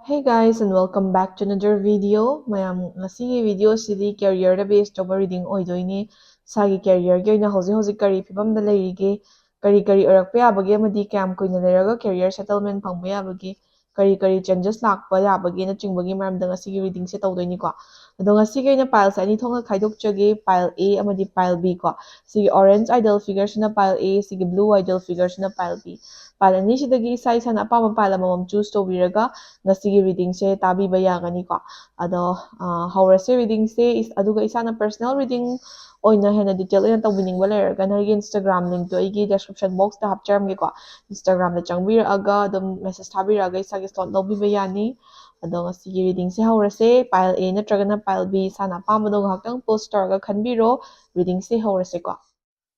Hey guys, and welcome back to another video. Mayam ngasi video sidi career da based over reading oidoini. Sagi career ge na hozi kari phibam da leirige kari orakpa yabage amadi kam koina leiraga career settlement phangba yabage kari changes lakpa yabage na chingbagi maramda ngasi reading se tawdoini ko. Ado ngasi ge na piles ani thonga khaidokchage pile A amadi pile B ko. Sigi orange idol figures na pile A, sigi blue idol figures na pile B. Pile ani sidagi isa isa na apama pile amamam choose tawbiraga ngasiगी reading se tabiba yagani ko ado hawrase reading se aduga isana personal reading oina hena detail oina tawbiningba leiraga nagi Instagram link to igi description box ta hapcharamge ko Instagram da changbiraga adum message thabiraga isagi slot lawbiba yani ado ngasigi reading se hawrase pile A natragana pile B sana apamado ngahtang post tawraga khanbiro reading se hawrase ko.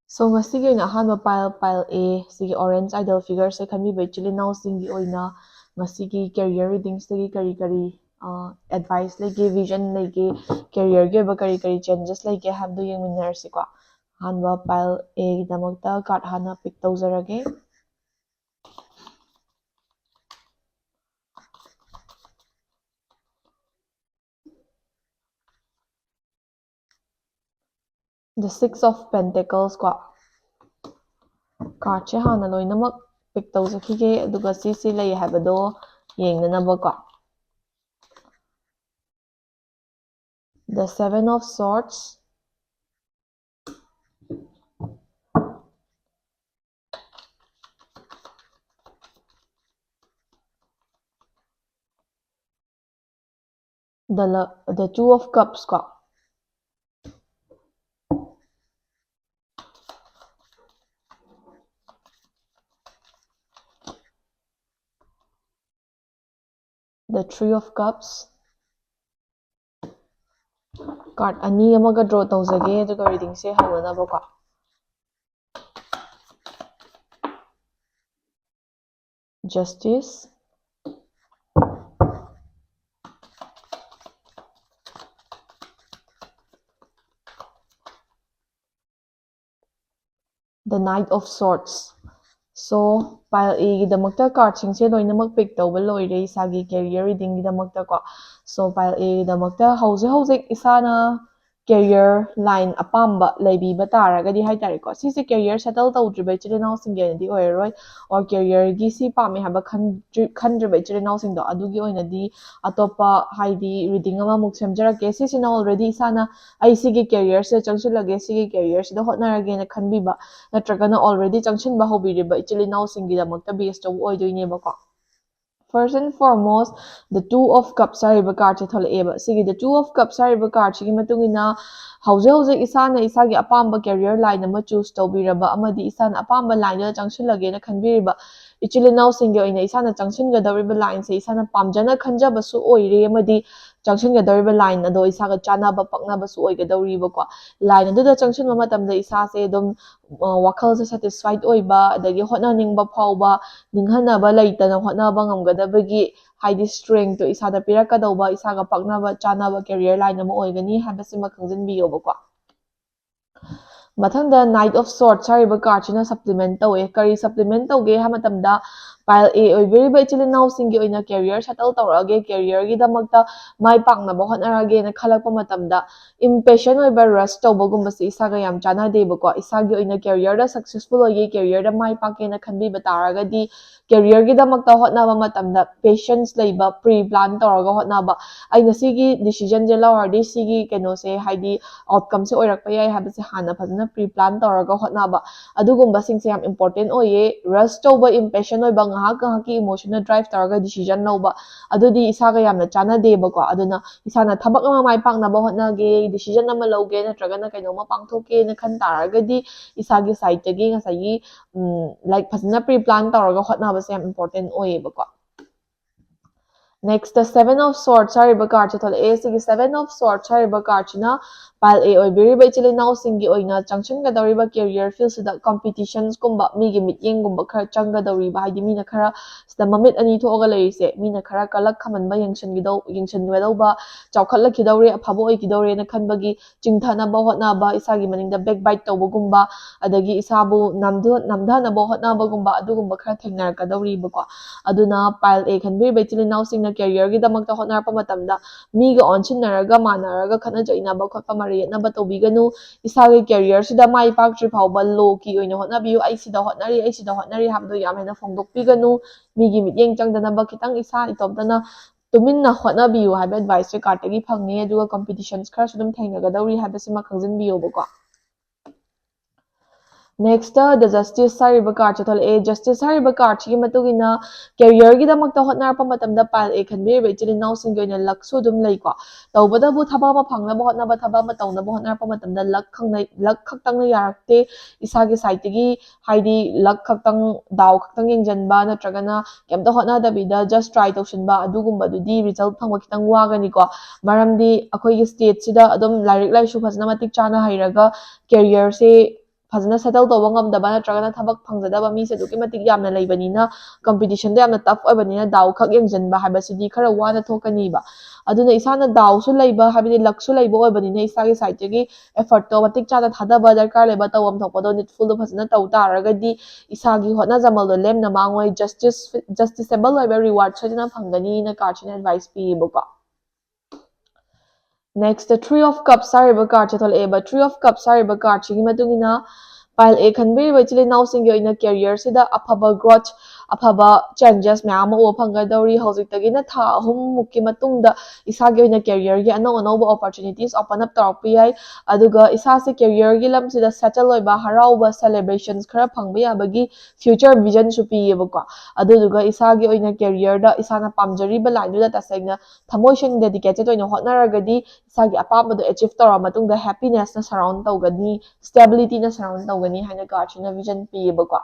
So ngasigi oina ahanba pile A sigi orange idol figure se khanbiba ichilinaw singi oina ngasiगी career readings tagi kari advice lege vision lege career ge ba kari changes lege habdu yengminarsi ko hanba pile A gidamakta card hana pick tawzarage. The Six of Pentacles ko card se hana loinamak pick tawzakige aduga sisi lay habado yengnanaba ko. The Seven of Swords, the Two of Cups ko, the Three of Cups. Card ani amaga draw tawzage aduga reading se hawranaba ko. Justice, the Knight of Swords. So pile A gidamakta card singse loinamak pick tawba loire isagi career reading gidamakta ko. So pile A gidamakta hauzik isana career line apamba leibiba taragadi haitare ko sisi career settle tawdriba ichilinaw singenadi oiroi or career gi si pame haba khandriba ichilinaw singdo adugi oinadi atopa haidi reading ama muk semjarake sisina already isana ai sigi career se changsilage sigi career sida hotnarage na khanbiba natragana already changshinba hobiriba ichilinaw singidamakta base taw oidoineba ko. First and foremost, the Two of Cups hariba card se tholakeba. Sigi the Two of Cups hariba card sigi matungina hauze isana isagi apamba career line ama choose tawbiraba amadi isana apamba line da changsilage na khanbiriba ichilinaw singi oina isana changsingadawriba line se isana pamjana khanjaba su oire amadi changsingadawriba line ado isaga chanaba paknaba su oigadawriba ko line aduda changsinba matamda isa se dum wakhal se satisfied oiba adagi hotnaningba phawba ninghanaba leitana hotnaba ngamgadabagi haidi strength to isada pirakadawba isaga paknaba chanaba career line ama oigani habasima khangjinbiyoba ko. Mathangda Knight of Swords hariba card sina supplement tawe kari supplement tawge ha matamda pile A oibiriba ichilinaw singi oina career settle tawrage career gi damakta mai paknaba hotnarage na khalakpa matamda impatient oiba rush tawbagumba se isaga yam chanadeba ko isagi oina career da successful oige career da mai pakke na khanbiba taragadi career gi damakta hotnaba matamda patience leiba pre plan tawraga hotnaba aina sigi decision je lawardi sigi keno se haidi outcome se oirakpa yai habase hana phajana pre plan tawraga hotnaba adugumba singse yam important oye rush tawba impatient oiba ngahaki emotional drive tawraga decision lawba adudi isaga yamna chanadeba ko aduna isana thabak ama mai paknaba hotnage decision ama lawge natragana kainoma pangthoke na khan taragadi isagi side tagi ngasagi like phajana pre plan tawraga hotnaba se yam important oyeba ko. Next, the Seven of Swords hariba card se tholake sigi Seven of Swords hariba card sina pile A oibiriba ichilinaw singi oina changsingadawriba career field sida competitions gumba migi mityengumba khara changgadawriba haidi mina khara sida mamit ani thoga leirise mina khara kalak khamanba yengsangadawba chawkhatlakidawre afaba oikidawre na khanbagi chingthanaba hotnaba isagi maningda backbite tawbagumba adagi isabu namdhanaba hotnabagumba adugumba khara thengnarakadawriba ko aduna pile A khanbiriba ichilinaw singna ꯀꯦꯔꯤꯌꯔꯒꯤꯗꯃꯛꯇ ꯍꯣꯠꯅꯔꯛꯄ ꯃꯇꯝꯗ ꯃꯤꯒ ꯑꯣꯟꯁꯤꯟꯅꯔꯒ ꯃꯥꯟꯅꯔꯒ ꯈꯠꯅ ꯆꯩꯅꯕ ꯈꯣꯠꯄ ꯃꯔꯩ ꯌꯦꯠꯅꯕ ꯇꯧꯕꯤꯒꯅꯨ ꯏꯁꯥꯒꯤ ꯀꯦꯔꯤꯌꯔꯁꯤꯗ ꯃꯥꯏ ꯄꯥꯛꯇ꯭ꯔꯤ ꯐꯥꯎꯕ ꯂꯣꯒꯤ ꯑꯣꯏꯅ ꯍꯣꯠꯅꯕꯤꯌꯨ ꯑꯩ ꯁꯤꯗ ꯍꯣꯠꯅꯔꯤ ꯍꯥꯏꯕꯗꯣ ꯌꯥꯝ ꯍꯦꯟꯅ ꯐꯣꯡꯗꯣꯛꯄꯤꯒꯅꯨ ꯃꯤꯒꯤ ꯃꯤꯠꯌꯦꯡ ꯆꯪꯗꯅꯕ ꯈꯤꯇꯪ ꯏꯁꯥ ꯏꯇꯣꯝꯇꯅ ꯇꯨꯃꯤꯟꯅ ꯍꯣꯠꯅꯕꯤꯌꯨ ꯍꯥꯏꯕ ꯑꯦꯗꯚꯥꯏꯁꯁꯦ ꯀꯥꯔꯠꯇꯒꯤ ꯐꯪꯉꯦ ꯑꯗꯨꯒ ꯀꯝꯄꯤꯇꯤꯁꯟꯁ ꯈꯔꯁꯨ ꯑꯗꯨꯝ ꯊꯦꯡꯅꯒꯗꯧꯔꯤ ꯍꯥꯏꯕꯁꯤꯃ ꯈꯪꯖꯤꯟꯕꯤꯌꯣꯕꯀꯣ ꯅꯦꯛꯁꯇ ꯗ ꯖꯁꯇꯤꯁ ꯍꯥꯏꯔꯤꯕ ꯀꯥꯔꯠꯁꯦ ꯊꯣꯛꯂꯛꯑꯦ ꯖꯁꯇꯤꯁ ꯍꯥꯏꯔꯤꯕ ꯀꯥꯔꯠꯁꯤꯒꯤ ꯃꯇꯨꯡ ꯏꯟꯅ ꯀꯦꯔꯤꯌꯔꯒꯤꯗꯃꯛꯇ ꯍꯣꯠꯅꯔꯛꯄ ꯃꯇꯝꯗ ꯄꯥꯏꯜ ꯑꯦ ꯈꯟꯕꯤꯔꯤꯕ ꯏꯆꯤꯜ ꯏꯅꯥꯎꯁꯤꯡꯒꯤ ꯑꯣꯏꯅ ꯂꯛꯁꯨ ꯑꯗꯨꯝ ꯂꯩꯀꯣ ꯇꯧꯕꯇꯕꯨ ꯊꯕꯛ ꯑꯃ ꯐꯪꯅꯕ ꯍꯣꯠꯅꯕ ꯊꯕꯛ ꯑꯃ ꯇꯧꯅꯕ ꯍꯣꯠꯅꯔꯛꯄ ꯃꯇꯝꯗ ꯂꯛ ꯈꯛꯇꯪꯅ ꯌꯥꯔꯛꯇꯦ ꯏꯁꯥꯒꯤ ꯁꯥꯏꯠꯇꯒꯤ ꯍꯥꯏꯗꯤ ꯂꯛ खक्तंग दाव खक्तंग येंजनबा नत्रगना केमता होटनादबीदा जस्ट ट्राई तौसनबा अदुगुंबदुदी रिजल्ट फंगबा खितंग वागनिको मरमदी अखोइगी स्टेट सिदा अदुम लाइरिक लाइसु फजना मतिक चाना हैरगा कैरियर से फजना सेटल तौबा ngamdaba नत्रगना थबक फंगजदबा मी से दुकी मतिक यामना लेबनिना कंपटीशन दे यामना टफ ओइबनिना दाव खक येंजनबा हाबसिदी खरा वाना थोकनीबा अदुना इसाना दावसु लेबा हाबिदि लक्सु लेबा ओइबनिना इसागी साइडगी एफर्ट तो मतिक चाना थादबा दरकार लेबा तवम थोकदो निटफुल दो फजना तौ तारगदी इसागी होटनाजमलदो लेमना मांगोय जस्टिसेबल ओइबा रिवार्ड सोजना फंगनी ना कार्डसिना एडवाइस पीबको नेक्स्ट थ्री ऑफ कप्स हारिबा कार्ड से थोलएबा थ्री ऑफ कप्स हारिबा कार्ड सिगी मतुंगिना पाइल ए खनबिरिबा इचिल इनाउसिंगी ओइना कैरियर सिदा अफबा ग्रोथ अफबा चेंजेस म्याम ओ फंगदौरी हौजिकतगिना था अहुम मुक्की मतुंगदा इसागी ओइना कैरियर गी अनौ अनौबा अपॉर्चुनिटीज ओपन अप तौरप याय अदुगा इसासे कैरियर गी लमसिदा सेटल ओइबा हराउबा सेलिब्रेशंस खरा फंगबा याबगी फ्यूचर विजन सु पीयेबको अदुदुगा इसागी ओइना कैरियर दा इसाना पामजरीबा लाइनदुदा तसेंगना थमोइसें डेडिकेटेड ओइना होटनारगदी इसागी अपामबदो अचीव तौरा मतुंगदा हैप्पीनेस ना सराउंड तौगनी स्टेबिलिटी ना सराउंड तौगनी हाइना कार्डसिना विजन पीयेबको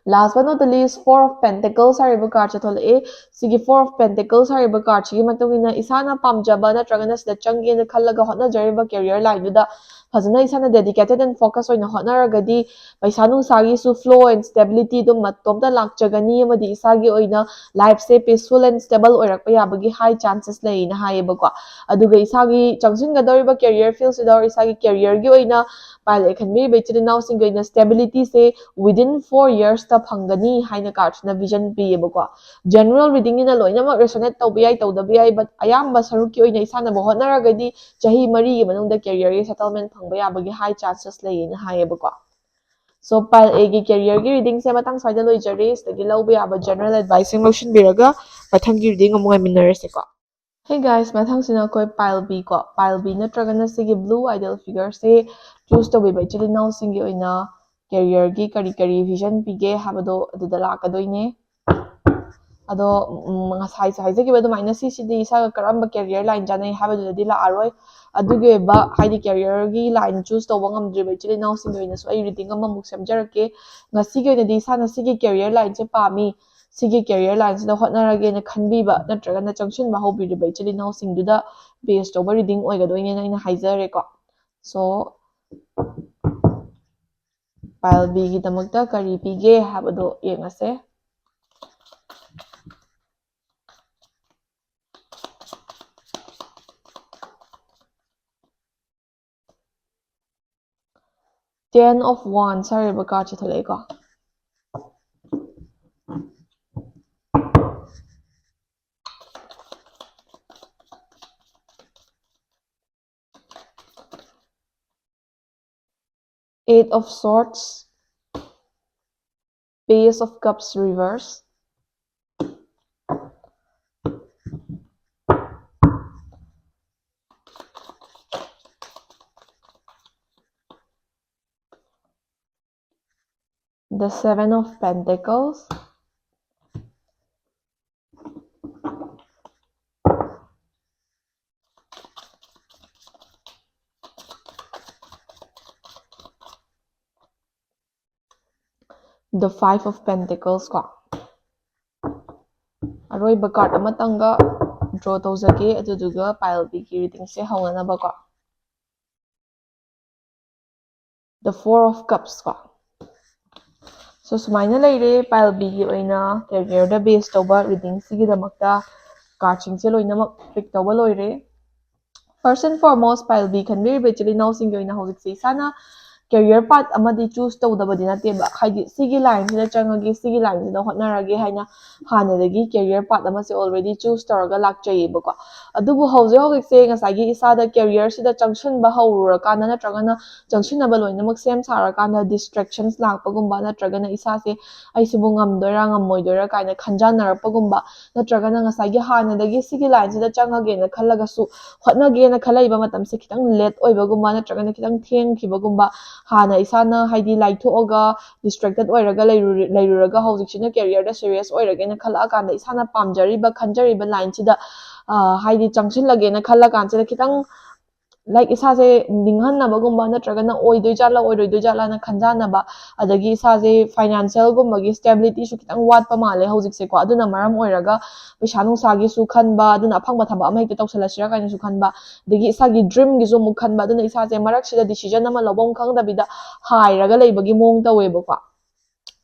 last but not the least four of pentacles हारिबा कार्ड से थोलए सिगी फोर ऑफ पेंटिकल्स हारिबा कार्ड सिगी मतुंगिना इसाना पामजबा नत्रगना सिदा चंगेना खल्लगा होटनाजरिबा कैरियर लाइनदुदा फजना इसाना डेडिकेटेड एंड फोकस ओइना होटनारगदी पैसा नुसागी सु फ्लो एंड स्टेबिलिटी दो मतोमदा लाक्चगनी अमदी इसागी ओइना लाइफ से peaceful and stable ओइरकपा याबगी high chances लेना हायेबको अदुगा इसागी चंगसिनगदौरिबा कैरियर फील्ड सिदा इसागी कैरियर गी ओइना पाइल एखनबिरिबा इचिल इनाउसिंगी ओइना स्टेबिलिटी से विदिन 4 years ता फंगनी हाइना कार्डसिना विजन पीयेबको जनरल रीडिंग इना लोइनमक रेसोनेट तौबयाय तौदबयाय बट अयाम्बा सरुकी ओइना इसाना होटनारगदी चाही 3 गी मनुंगदा कैरियर गी सेटलमेंट फंगबा याबगी हाई चांसेस लेना हायेबको सो पाइल ए गी कैरियर गी रीडिंग से मतंग स्वाइदा लोइजरी इसदगी लौबा याबा जनरल एडवाइसिंग लोइसिनबिरगा मथंगी रीडिंग अमु एमिनरसेको Hey guys, mathangsina koi pile B ko pile B natragana sigi blue ideal figure se choose to be by chili now singi oina career gi kari vision pige habado aduda lakadoine ado ngasai sai gi badu minus si isa karamba career line janai habado di la aroi aduge ba haidi career gi line choose to bangam dri by chili now singi oina so ai reading ama muk samjarake ngasi gi oina di sana sigi career line se pami सिगी career line से होटनारगे ना खनबीबा नत्रगना चंगसिनबा हौबिरिबा इचिल इनाउसिंगदुदा base तौबा reading ओइगदोइने ना इना हाइजरेको सो pile B गी दमकता करी पीगे हाबदो येंगसे Ten of Wands हारिबा card से थलेको Eight of Swords, Page of Cups reverse, the Seven of Pentacles, the Five of Pentacles ko aroiba card amatanga draw tawjage aduduga pile B gi reading se hawnanaba ko the Four of Cups ko so sumaina leire pile B gi oina career da base tawba reading sigi damakta card sing se loinamak pick tawba loire first and foremost pile B khanbiriba ichili now singi oina hojik se isana career path amadi choose tawdabadi nateba haidi sigi line sida changagi sigi line sida hotnarage haina hanadagi career path amase already choose tawraga lakchayeba ko adubu hauze hauzik se ngasagi isada career sida changshunba hawrurakana natragana changshunaba loinamak sem sarakana distractions lakpagumba natragana isase aisibu ngamdoira ngamoidora kaina khanjanarapagumba natragana ngasagi hanadagi sigi line sida changage na khallagasu hotnage na khalaiba matamse khitang late oibagumba natragana khitang thengkhibagumba hana isana haidi laithoga distracted oiraga leiruraga haujiksina career da serious oirage na khala kanda isana pamjariba khanjariba line sida haidi changsinlage na khala kansida khitang like isase ninghanabagumba natragana oidoi jala na khanjanaba adagi isase financial gumbagi stability su khitang watpa male haujikse ko aduna maram oiraga paisa nungsagi su khanba aduna aphangba thaba ama hekta tawsalasira kaina su khanba adagi isagi dream gi su muk khanba aduna isase marak sida decision ama lobom khangdabida hairaga leibagi mong taweba ko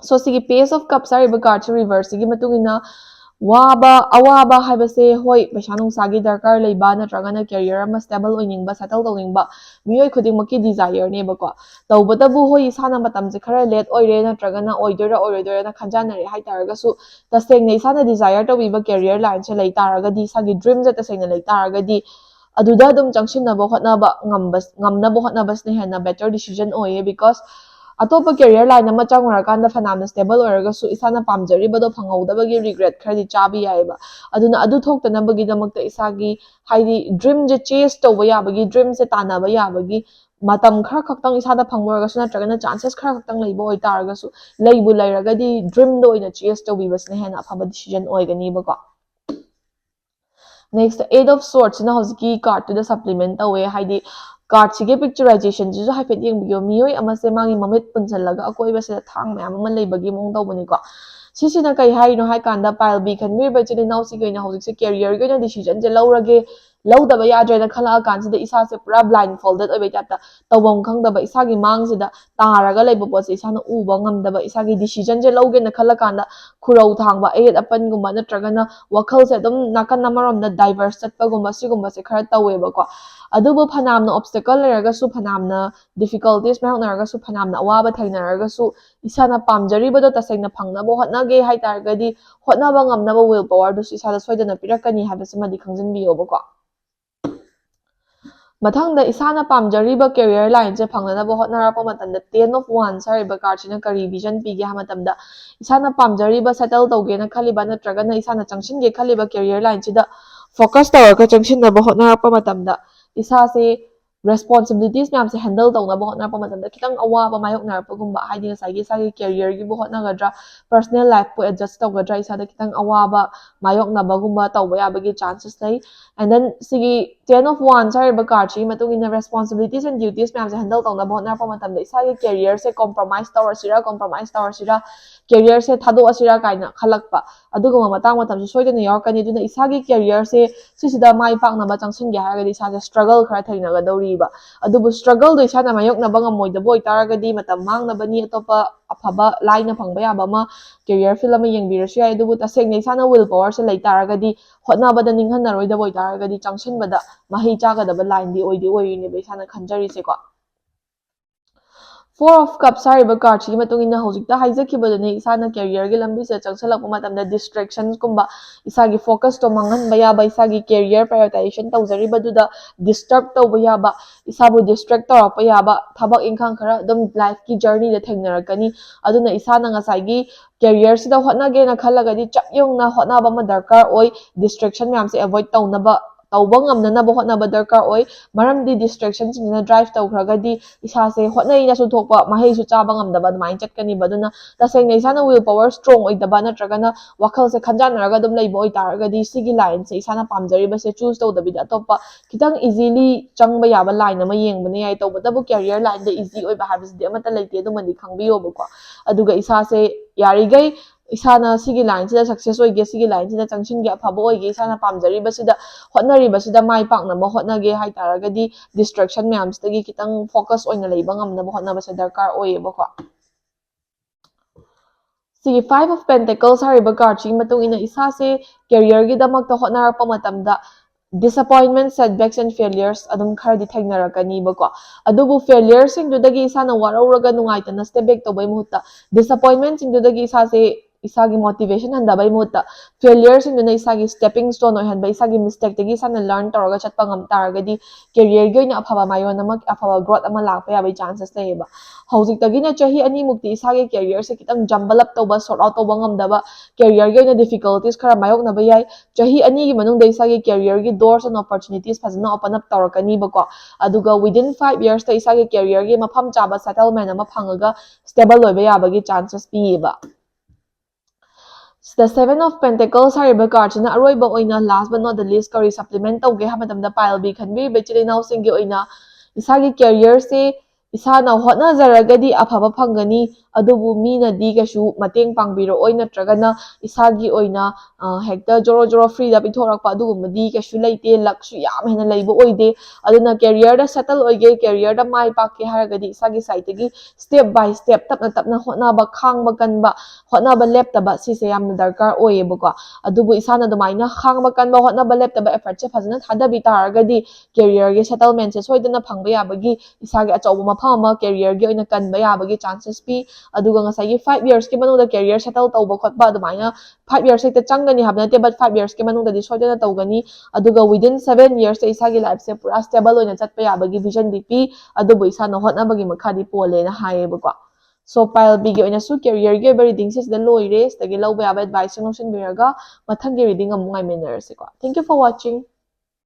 so sigi page of cups ariba card reverse sigi matungina awaba haibase hoi paisa nungsagi darkar leiba natragana career ama stable oiningba settle tawningba mioi khudingmaki desire nebako tawbatabu hoi isana matamse khara late oire natragana oidoira na khanjanare haitaragasu tasengna isana desire tawbiba career line se leitaragadi isagi dream se tasengna leitaragadi aduda adum changsinaba hotnaba ngamnaba hotnabasne hena better decision oye because atopa career line ama changurakanda fanamna stable oiragasu isana pamjaribado phanghaudabagi regret khari chabi yaiba aduna adu thoktanabagi damakta isagi haidi dream je chase tawba yabagi dream se tanaba yabagi matam khara khaktang isada phangmoragasu natragana chances khara khaktang leiba oitaragasu leibu leiragadi dream do oina chase tawbibasne hena afaba decision oigani bako next eight of swords na hoziki card to the supplement away haidi card sige picturization jisu haifet yengbiyo miyoi amase mangi mamit punchalaga akoiba sida thang mayam ama leibagi mong tawbani ko sisina kai haino hai kanda pile b khanmirba chini now sigaina hojik se career gaina decision je laurage laudaba yadrena khala kansida isa se pura blindfolded oibai tapta tawbam khangdaba isagi mangsida taraga leiba pose isana uba ngamdaba isagi decision je lauge na khala kanda khurau thangba eight apan gumba natragana wakhal se dum nakan namarom na diverse chatpa gumba sigumba se khara taweba ko adubu phanamna obstacle leragasu phanamna difficulties mayoknaragasu phanamna awaba thainaragasu isana pamjaribado tasengna phangnabo hotnage haitargadi hotnaba ngamnaba will power du isada soidana pirakani habasimadi khangjinbiyobako mathangda isana pamjariba career line se phangnanaba hotnarapa matamda 10 of wands hariba card sina kari vision pige ha matamda isana pamjariba settle tawgena khaliba natragana isana changshinge khaliba career line sida focus tawraga changshinaba hotnarapa matamda isase responsibilities mayam se handle tawnaba hotnarapa matamda khitang awaba mayoknarapagumba haidi ngasagi isagi career gi bu hotnagadra personal life pu adjust tawgadra isada khitang awaba mayoknabagumba tawba yabagi chances lay and then sigi 10 of wands hariba card chi matungina responsibilities and duties mayam se handle tawnaba hotnarapa matamda isagi career se compromise tawrasira career se thado asira kaina khalakpa aduguma matang matam se soidana yawarkani duna isagi career se sisida mai paknaba changsinge haragadi isa struggle khara thainagadoriba adubu struggle do isana mayoknaba ngamoidaba oitaragadi matam mangnabani atopa afaba laina phangba yaba ma career field ama yengbirasu yai adubu tasengna isana will power se leitaragadi hotnabada ninghannaroidaba oitaragadi changsinbada mahei chagadaba line di oineba isana khanjarise ko Four of Cups hariba card sigi matungina hojikta haijakibadune isana career gi lambi se changsalakpa matamda distractions kumba isagi focus to manghanba yaba isagi career prioritization tawjaribaduda disturb tawba yaba isabu distract tawrappa yaba thabak ingkhang khara adum life ki journey da thengnarakani aduna isana ngasagi career sida hotnagena khalagadi chapyongna hotnaba ma darkar oi distraction mayam se avoid tawnaba tawba ngamnanaba hotnaba darkar oi maramdi distraction singna drive tawkhragadi isase hotnaina su thokpa mahei su chaba ngamdaba adumai chatkani baduna tasengna isana will power strong oidaba natragana wakhal se khanjanaraga dum leiba oitaragadi sigi line se isana pamjariba se choose tawdabida atopa kitang easily changba yaba line ama yengbane yai tawbatabu career line da easy oiba habisidi amata leite adumani khangbiyoba aduga isase yarigai isana sigi line sida success oige sigi line sida changsinge afaba oige isana pamjariba sida hotnaribasida mai paknaba hotnage haitaragadi distraction mayam sidagi kitang focus oina leiba ngamnaba hotnabase darkar oyebako sigi 5 of Pentacles hariba card sigi matungina isase career gi damakta hotnarakpa matamda disappointment, setbacks and failures adum khardi thegnarakani bako adubu failures singdudagi isana warauraga nungaitana step back tawbai muhutta disappointment singdudagi isase isagi motivation handabai muhutta failures singduna isagi stepping stone oihanba isagi mistake tagi isana learn tawraga chatpa ngam taragadi career gi oina afaba mayon ama afaba growth ama lakpa yabai chances layeba haujiktagina chahi ani mukti isagi career se kitang jumble up tawba sort out tawba ngamdaba career gi oina difficulties khara mayoknaba yai chahi ani gi manungda isagi career gi doors and opportunities fazana open up tawrakani bako aduga within 5 years ta isagi career gi mafam chaba settlement ama phangaga stable oiba yabagi chances pieba the Seven of Pentacles hariba card china aroiba oina last but not the least kari supplement tawge hamadamda pile bi khanbi bechile now singi oina isagi career se isana hotna zaragadi afaba phangani adubu mina di kashu mateng pangbiro oina tragana isagi oina hekta joro joro free da pithorakpa adugumadi kashu leite lakshu yam hena leibo oide aduna career da settle oige career da mai pakke haragadi isagi site gi step by step tapna tapna hotna ba khangba kanba hotna ba leptaba sise yamna darkar oyebako adubu isana dumaina khangba kanba hotna ba leptaba effort che fazana thadabi taragadi career gi settlement se soidana phangba yabagi isagi achauba mafam ama career gi oina kanba yabagi chances pi aduga ngasai 5 years ki manungda career settle tawba khotba adumaina 5 years ekta changani habna te but 5 years ki manungda di soidana tawgani aduga within 7 years te isagi life se pura stable oina chatpa yabagi vision di pi adubu isana hotna bagi makhadi pole na hayebako so pile B gi oina su career gi reading se sida loire stage lawba yaba advice sing biraga mathangi reading amu ngai menarase ko thank you for watching